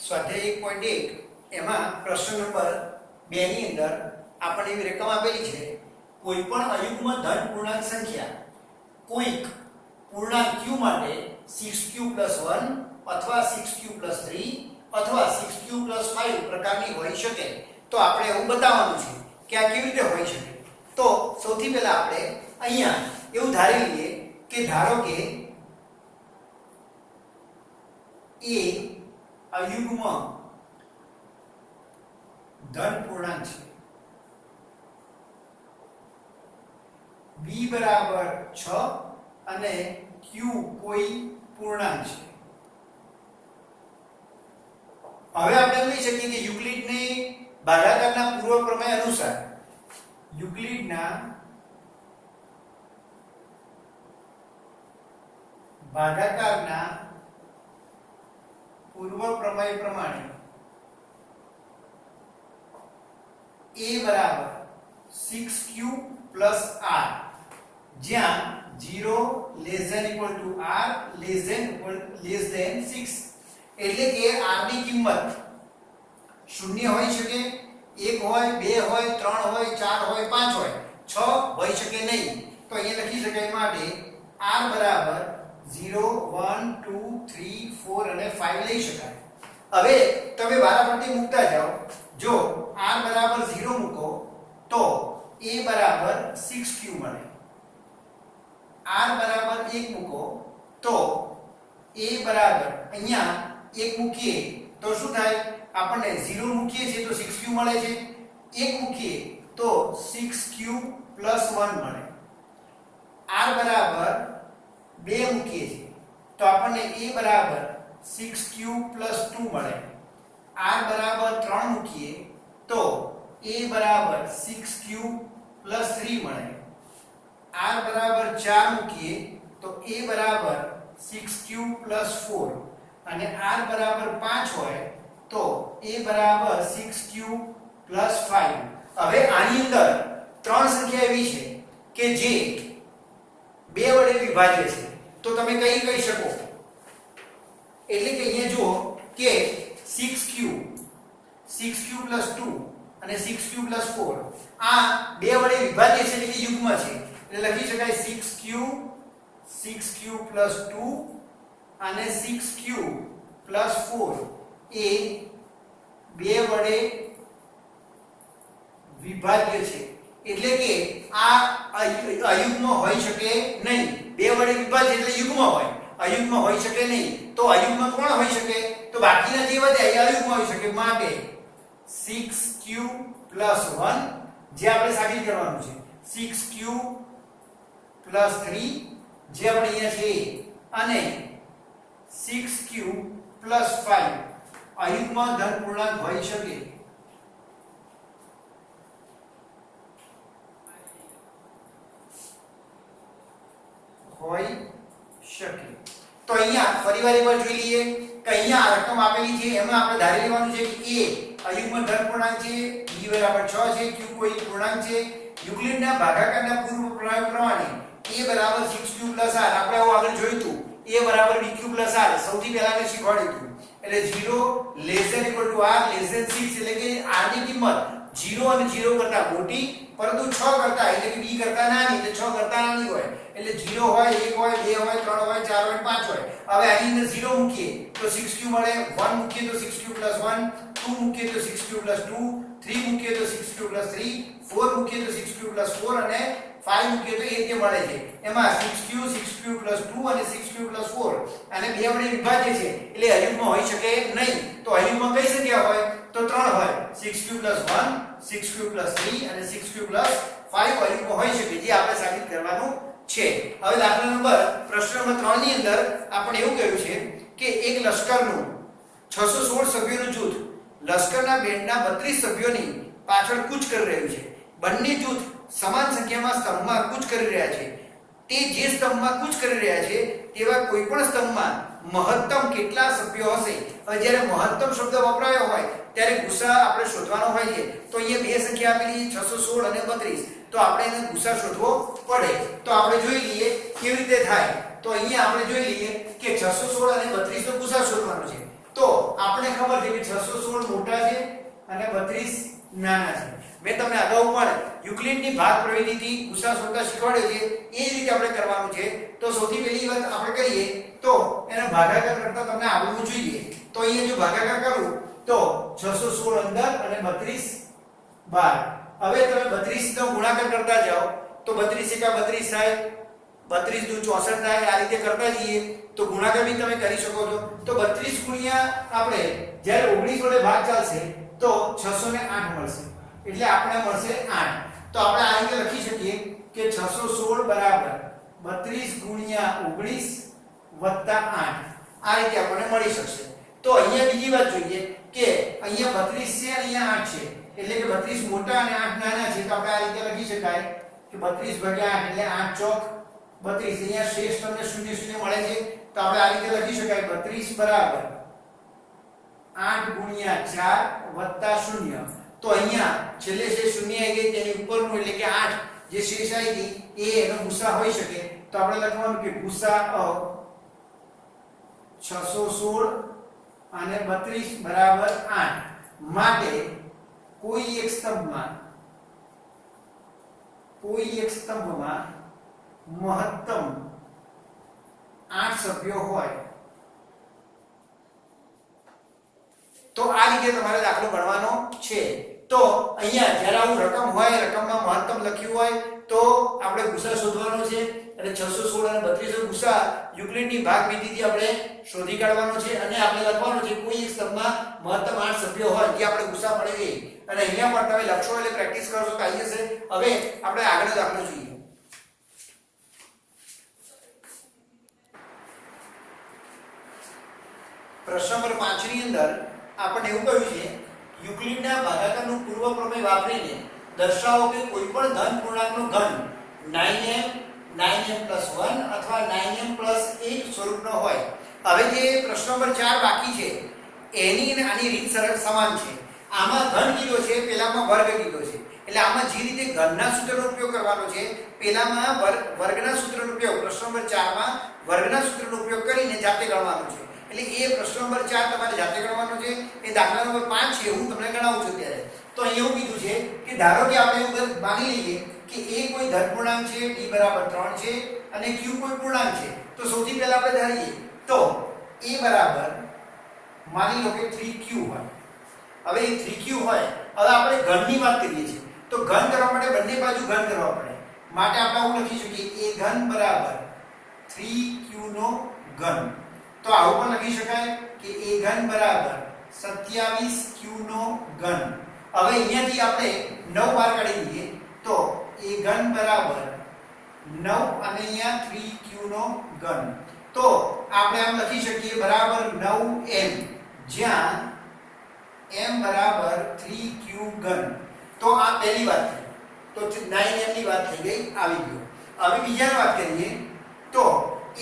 સ્વાધ્યાય 1.1 એમાં પ્રશ્ન નંબર 2 ની અંદર આપણને એવી રકમ આપેલી છે કોઈ પણ અયુગ્મ ધન પૂર્ણાંક સંખ્યા કોઈક પૂર્ણાંક q માટે 6q + 1 અથવા 6q + 3 અથવા 6q + 5 પ્રકારની હોઈ શકે તો આપણે એવું બતાવવાનું છે કે આ કેવી રીતે હોઈ શકે। તો સૌથી પહેલા આપણે અહીંયા એવું ધારી લઈએ કે ધારો કે a अयुग्म धन पूर्णांक है b बराबर 6 અને q કોઈ પૂર્ણાંક છે। હવે આપણે લઈ શકીએ કે યુક્લિડની ભાગાકારના પૂર્વ પ્રમેય અનુસાર યુક્લિડના ભાગાકારના पूर्व प्रमेय प्रमाणे a बराबर 6q + r જ્યાં 0 ≤ r < 6 એટલે કે r ની કિંમત 0 હોઈ શકે 1 હોય 2 હોય 3 હોય 4 હોય 5 હોય 6 હોઈ શકે નહીં। તો અહીંયા લખી શકાય માટે r બરાબર 0 1 2 3 4 અને 5 લઈ શકાય। હવે તમે વારાફરતી મૂકતા જાઓ જો r બરાબર 0 મૂકો તો a બરાબર 6q મળે, r બરાબર 1 મૂકો તો a બરાબર અહીંયા 1 મૂકીએ તો શું થાય આપણને 0 મૂકીએ છીએ તો 6q મળે છે, 1 મૂકીએ તો 6q + 1 મળે, r બરાબર 2 મૂકીએ છીએ તો આપણને a બરાબર 6q + 2 મળે, r બરાબર 3 મૂકીએ તો a બરાબર 6q + 3 મળે, r બરાબર 4 મૂકીએ તો a બરાબર 6q + 4 અને r બરાબર 5 હોય તો a બરાબર 6q + 5। હવે આની અંદર ત્રણ સંખ્યા એવી છે કે જે 2 વડે વિભાજ્ય છે તો તમે કઈ કહી શકો એટલે કે અહીંયા જુઓ કે 6q + 2 અને 6q + 4 આ 2 વડે વિભાજ્ય છે એટલે કે યુગ્મ છે એટલે લખી શકાય 6q + 2 અને 6q + 4 એ 2 વડે વિભાજ્ય છે એટલે કે આ અયુગ્મ હોઈ શકે નહીં। 2 વડે વિભાજ્ય એટલે યુગ્મ હોય, અયુગ્મ હોઈ શકે નહીં। તો અયુગ્મ કોણ હોઈ શકે તો બાકીના જે વધે એ અયુગ્મ હોઈ શકે માટે 6q + 1 જે આપણે સાબિત કરવાનું છે 6q + 3 જે આપણે અહીંયા છે અને 6q + 5 અયુગ્મ ધન પૂર્ણાંક હોઈ શકે। તો અહીંયા ફરીવાર એકવાર જોઈ લઈએ કે અહીંયા આ રકમ આપેલી છે એમાં આપણે ધારી લેવાનું છે કે a અયુગ્મ ધન પૂર્ણાંક છે, b બરાબર 6 છે, q કોઈ પૂર્ણાંક છે। યુક્લિડના ભાગાકારના પૂર્વ પ્રમેય પ્રમાણે a બરાબર 6q + r આપણે આવું આગળ જોયું હતું a બરાબર bq + r સૌથી પહેલા મેં શીખવાડ્યું હતું એટલે 0 < r < 6 એટલે કે r ની કિંમત 0 અને 0 કરતા મોટી પરંતુ 6 કરતા એટલે કે b કરતા નાની એટલે 6 કરતા નાની હોય એટલે 0 હોય 1 હોય 2 હોય 3 હોય 4 હોય 5 હોય। હવે આની અંદર 0 મૂકીએ તો 6q મળે, 1 મૂકીએ તો 6q + 1, 2 મૂકીએ તો 6q + 2, 3 મૂકીએ તો 6q + 3, 4 મૂકીએ તો 6q + 4 અને 5 મૂકીએ તો એ રીતે મળે છે। એમાં 6q + 2 અને 6q + 4 અને 2 વડે વિભાજ્ય છે એટલે અયુગ્મ હોઈ શકે નહીં। તો અયુગ્મ કઈ સંખ્યા હોય તો 3 હોય 6q + 1, 6q + 3 અને 6q + 5 અયુગ્મ હોઈ શકે જે આપણે સાબિત કરવાનું છે। હવે દાખલા નંબર પ્રશ્ન નંબર 3 ની અંદર આપણે એવું કહ્યું છે કે એક લશ્કરનું 616 સભ્યોનું જૂથ લશ્કરના બેન્ડના 32 સભ્યોની પાછળ કૂચ કરી રહ્યું છે। બંને જૂથ સમાન સંખ્યામાં સ્તંભમાં કૂચ કરી રહ્યા છે। તે જે સ્તંભમાં કૂચ કરી રહ્યા છે તેવા કોઈપણ સ્તંભમાં મહત્તમ કેટલા સભ્યો હશે। હવે જ્યારે મહત્તમ શબ્દ વપરાયો હોય ત્યારે ગુસા આપણે શોધવાનો હોય છે તો અહીંયા બે સંખ્યા આપેલી છે 616 અને 32 તો આપણે એને ગુસા શોધવો પડે। તો આપણે જોઈ લઈએ કેવી રીતે થાય। તો અહીંયા આપણે જોઈ લઈએ કે 616 અને 32 નો ગુસા શોધવાનો છે। તો આપણે ખબર છે કે 616 મોટા છે અને 32 નાના છે. મેં તમને અગાઉ પણ યુક્લિડની ભાગ પ્રવિધિથી ગુસા શોધતા શીખવાડ્યો છે. એ જ રીતે આપણે કરવાનું છે. તો સૌથી પહેલી વાત આપણે કરીએ તો એને ભાગાકાર કરતા તમને આવડવું જોઈએ. તો અહીંયા જો ભાગાકાર કરું તો 616 અંદર અને 32 બહાર. હવે તમે 32 નો ગુણાકાર કરતા જાઓ તો 32 એકા 32 થાય, 32 દુ 64 થાય. આ રીતે કરતા જઈએ તો ગુણાકાર બી તમે કરી શકો છો. તો 32 ગુણ્યા આપણે જ્યારે 19 વડે ભાગ ચાલશે તો 608 મળશે. એટલે આપણે મળશે 8. તો આપણે આ રીતે લખી શકીએ કે 616 બરાબર 32 ગુણ્યા 19 વત્તા 8. આ રીતે આપણને મળી શકશે. તો અહીંયા બીજી વાત જોઈએ કે અહીંયા 32 છે, અહીંયા 8 છે. એટલે કે 32 મોટા અને 8 નાના છે. તો આપણે આ રીતે લખી શકાય કે 32 ભાગ્યા 8 એટલે 8 ચોક 32. અહીંયા શેષ તમને 0 0 મળે છે. તો આપણે આ રીતે લખી શકાય 32 બરાબર 8 ગુણ્યા 4 વત્તા 0. તો અહીંયા છેલ્લે શેષ 0 આવી ગઈ, તેની ઉપરનું એટલે કે 8 જે શેષ આવી ગઈ એ એનો ગુસા હોઈ શકે. તો આપણે લખવાનું કે ગુસા 616 અને 32 બરાબર 8 માટે કોઈ એક સ્તંભમાં મહત્તમ 8 સભ્યો હોય. તો આ રીતે તમારે દાખલો ગણવાનો છે. તો અહીંયા જ્યારે આવું રકમ હોય, રકમમાં મહત્તમ લખ્યું હોય તો આપણે ગુસા શોધવાનો છે. અને 616 અને 32 નો ગુસા યુક્લિડની ભાગ વિધિથી આપણે શોધી કાઢવાનો છે. અને આપણે લખવાનું છે કોઈ એક સ્તંભમાં મહત્તમ 8 સભ્યો હોય જે આપણે ગુસા મળે એ. અને અહીંયા પણ તમે લખશો એટલે પ્રેક્ટિસ કરશો તો આવી જશે. હવે આપણે આગળ દાખલો જોઈએ. પ્રશ્ન નંબર 5 ની અંદર આપણને એવું કહ્યું છે યુક્લિડના ભાગાકારનું પૂર્વ પ્રમેય વાપરીને દર્શાવો કે કોઈ પણ ધન પૂર્ણાંકનો ઘન 9m 9m+1 અથવા 9m+1 સ્વરૂપનો હોય. હવે જે પ્રશ્ન નંબર 4 બાકી છે એની અને આની રીત સરળ સમાન છે. આમાં ઘન કીધો છે, પેલામાં વર્ગ કીધો છે. એટલે આમાં જે રીતે ઘનના સૂત્રનો ઉપયોગ કરવાનો છે, પેલામાં વર્ગના સૂત્રનો ઉપયોગ, પ્રશ્ન નંબર 4 માં વર્ગના સૂત્રનો ઉપયોગ કરીને જાતે ગણવાનો છે. એટલે એ પ્રશ્ન નંબર 4 તમારે જાતે ગણવાનો છે. એ દાખલા નંબર 5 છે, હું તમને ગણાવું છું ત્યારે. તો અહીં એવું કીધું છે કે ધારો કે આપણે એવું માની લઈએ કે a કોઈ ધન પૂર્ણાંક છે, d બરાબર 3 છે અને q કોઈ પૂર્ણાંક છે. તો સૌથી પહેલા આપણે ધારીએ તો a બરાબર માની લો કે 3q હોય. હવે એ 3q હોય, હવે આપણે ઘનની વાત કરીએ છીએ તો ઘન કરવા માટે બંને બાજુ ઘન કરવા પડે. માટે આપણે આવું લખી શકીએ a ઘન બરાબર 3q નો ઘન. તો આવું પણ લખી શકાય કે a ઘન બરાબર 27q નો ઘન. હવે અહીંયાથી આપણે 9 બહાર કાઢી દઈએ તો a ઘન બરાબર 9 અને અહીંયા 3q નો ઘન. તો આપણે આમ લખી શકીએ બરાબર 9m, જ્યાં m બરાબર 3q ઘન. તો આ પહેલી વાત થઈ. તો 9m ની વાત થઈ ગઈ, આવી ગયો. હવે બીજાની વાત કરીએ તો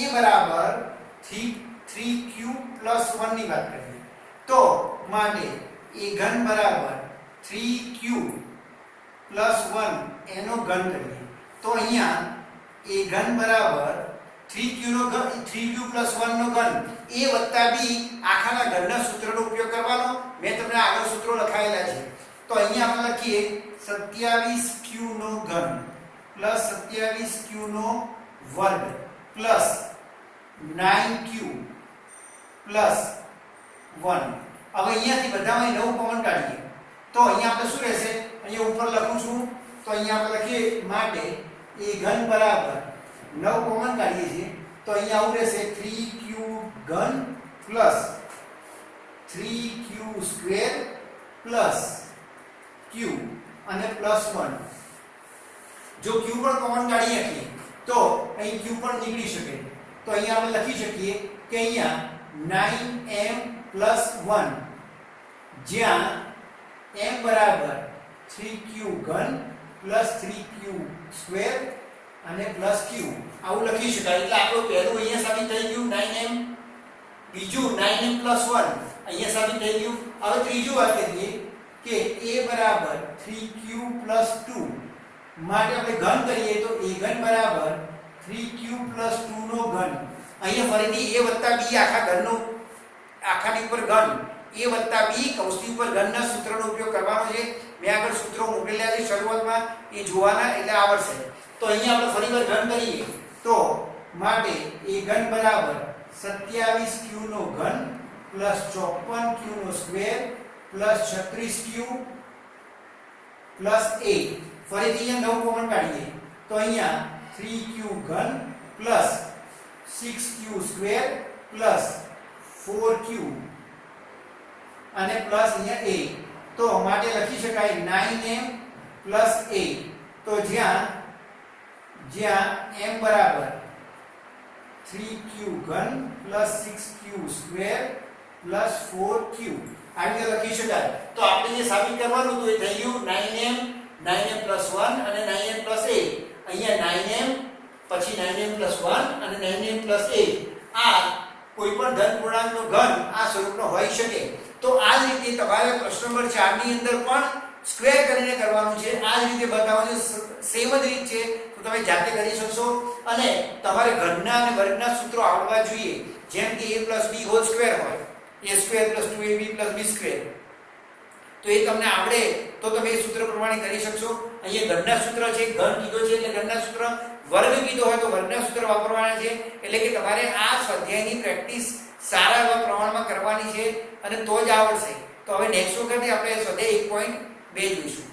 a બરાબર 3q+1 ની વાત કરીએ તો માટે a ઘન બરાબર 3q+1 એનો ઘન કરીએ તો અહીંયા a ઘન બરાબર 3q નો ઘન, 3q+1 નો ઘન a વત્તા b આખાના ઘનના સૂત્રનો ઉપયોગ કરવાનો. મેં તમને આગળ સૂત્રો લખાયેલા છે. તો અહીંયા આપણે લખીએ 27q નો ઘન પ્લસ 27q નો વર્ગ પ્લસ 9q પ્લસ 1. હવે અહીંયાથી બધામાં 9 કોમન કાઢીએ તો અહીંયા આપણે શું રહેશે, અહીંયા ઉપર લખું છું તો અહીંયા આપણે લખીએ માટે a ઘન બરાબર 9 કોમન કાઢીએ છીએ તો અહીંયા આવું રહેશે 3q ઘન plus 3q square plus q અને પ્લસ 1. જો q પણ કોમન કાઢી શકીએ તો અહીં q પણ નીકળી શકે. તો અહીંયા આપણે લખી શકીએ કે અહીંયા 9m+1 જ્યાં m બરાબર 3q ઘન પ્લસ 3q સ્ક્વેર અને પ્લસ q આવું લખી શકાય. એટલે આપણું પહેલું અહીંયા સાબિત થઈ ગયું 9m, બીજું 9m+1 અહીંયા સાબિત થઈ ગયું. હવે ત્રીજું વાત કરીએ કે a બરાબર 3q+2 માટે આપણે ઘન કરીએ તો a ઘન બરાબર 3q+2 નો ઘન. અહીંયા ફરીથી a વત્તા b આખા સપાટી ઉપર ઘન a + b કૌંસની ઉપર ઘનના સૂત્રનો ઉપયોગ કરવાનો છે. મેં આગળ સૂત્રો મોકલેલા છે શરૂઆતમાં, એ જોવાના એટલે આવડશે. તો અહીંયા આપણે ફરીવાર ઘન કરીએ તો માટે a ઘન બરાબર 27q નો ઘન પ્લસ 54q નો square plus 36q plus a. ફરીથી અહીંયા 9 કોમન કાઢીએ તો અહીંયા 3q ઘન plus 6q square plus 4q અને પ્લસ અહીંયા a. તો માટે લખી શકાય 9m પ્લસ a. તો જ્યાં m બરાબર 3q ઘન plus 6q square plus 4q આવી રીતે લખી શકાય. તો આપણે જે સાબિત કરવાનું હતું એ થઈ ગયું 9m 1 અને 9m a. અહીંયા 9m પછી 9m 1 અને 9m a. આ કોઈ પણ ધન પૂર્ણાંકનો ઘન આ સ્વરૂપનો હોઈ શકે. તો આ જ રીતે તમારે પ્રશ્ન નંબર 4 ની અંદર પણ સ્ક્વેર કરીને કરવાનું છે. આ જ રીતે બતાવવાનું છે, સેમ જ રીત છે. તો તમે જાતે કરી શકશો અને તમારે ઘનના અને વર્ગના સૂત્રો આવડવા જોઈએ. જેમ કે a + b હોલ સ્ક્વેર હોય, a² + 2ab + b². તો એ તમને આવડે તો તમે એ સૂત્ર પ્રમાણે કરી શકશો. અહીંયા ઘનના સૂત્ર છે, ઘન કીધો છે એટલે ઘનના સૂત્ર, વર્ગ કીધો હોય તો વર્ગના સૂત્ર વાપરવાના છે. એટલે કે તમારે આ સ્વાધ્યાયની પ્રેક્ટિસ સારા એવા પ્રમાણમાં કરવાની છે અને તો જ આવડશે. તો હવે નેક્સ્ટ વખતે આપણે સ્વાધ્યાય 1.2 જોઈશું.